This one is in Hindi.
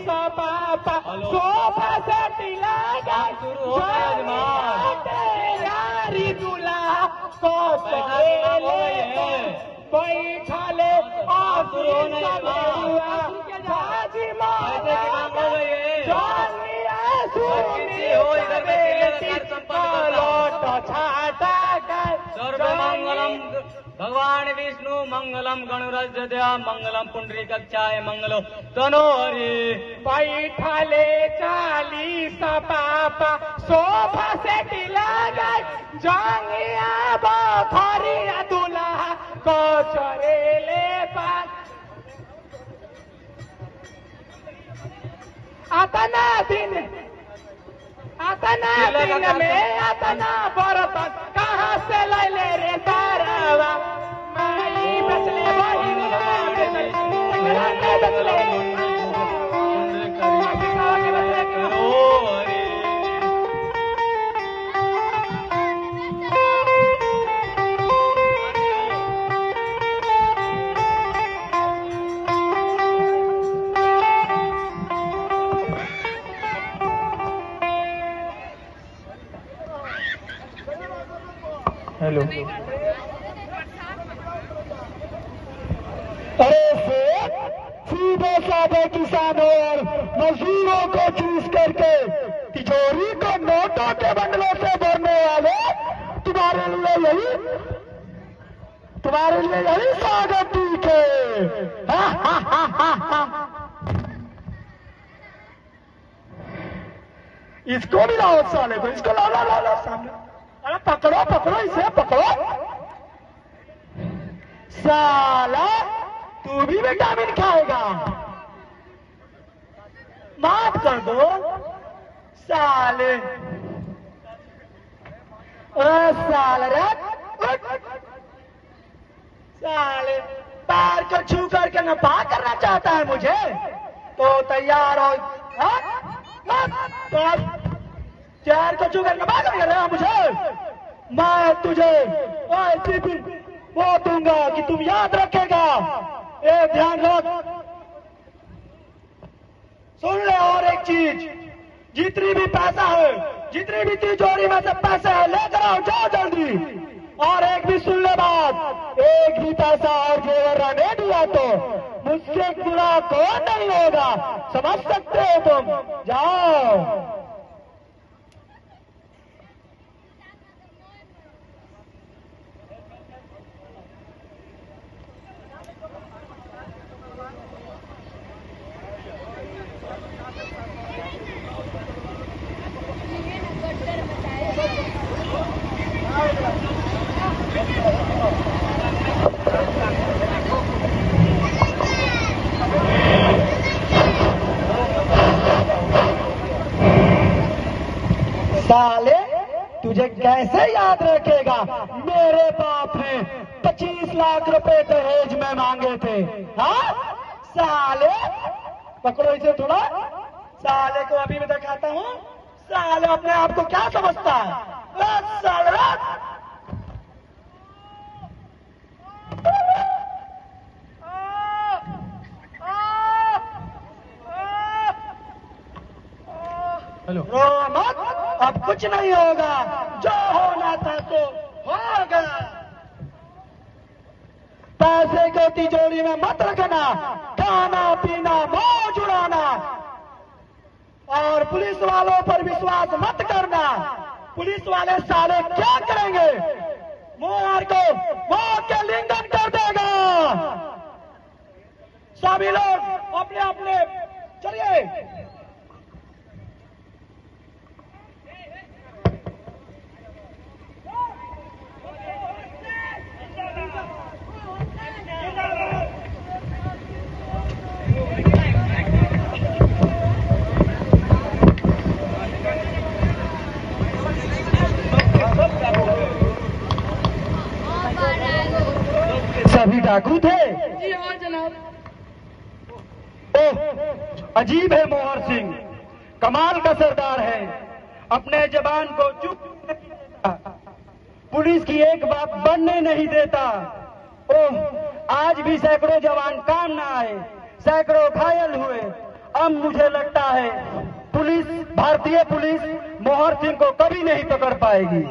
पापा सोफा सेट लगा यारी दूल्हा को बैठा ले सर्वमंगलम भगवान विष्णु मंगलम गणराज्य मंगलम पुंडरी कक्षाय मंगलो तनोहरि बैठा ले 40 पापा सोफा सेट लगा जांगिया बखरिया दूल्हा को चरेले पास आतना दिन में आतना बर्तन कहाँ से ले ले रे तारावा माई बचले बहिनी बचले हेलो। अरे सीधे साधे किसानों और मजदूरों को चूस करके तिजोरी को नोटों के बंडलों से भरने वाले तुम्हारे लिए यही स्वागत ठीक है। इसको भी लाओ साले को, इसको लाओ सामने। अरे पकड़ो इसे पकड़ो। साला तू भी विटामिन खाएगा, माफ कर दो साले। साले पैर को छू करके नपा करना चाहता है मुझे तो तैयार हो। पैर को छू कर नपा कर रहा मुझे। मैं तुझे ऐसी भी वो दूंगा कि तुम याद रखेगा। एक ध्यान रख, सुन ले। और एक चीज, जितनी भी पैसा है, जितनी भी तिजोरी में से पैसे है लेकर आओ, जाओ जल्दी। और एक भी सुन ले बात, एक भी पैसा और जेवर रहने दिया तो मुझसे बुरा कौन नहीं होगा, समझ सकते हो तुम। जाओ। साले तुझे कैसे याद रखेगा, मेरे बाप ने 25 लाख रुपए दहेज में मांगे थे। हाँ साले, पकड़ो इसे थोड़ा। साले को अभी मैं दिखाता हूँ, साले अपने आप को क्या समझता है। साले हेलो। रो मत, अब कुछ नहीं होगा, जो होना था तो होगा। पैसे को तिजोरी में मत रखना, खाना पीना मौज उड़ाना। और पुलिस वालों पर विश्वास मत करना, पुलिस वाले साले क्या करेंगे, मोहर को मौत के लिंगन कर देगा। सभी लोग अपने अपने चलिए। सभी डाकू थे? जी हाँ जनाब। ओह, अजीब है मोहर सिंह, कमाल का सरदार है, अपने जवान को चुप पुलिस की एक बात बनने नहीं देता। ओह, आज भी सैकड़ों जवान काम न आए, सैकड़ों घायल हुए अब मुझे लगता है पुलिस, भारतीय पुलिस मोहर सिंह को कभी नहीं पकड़ पाएगी।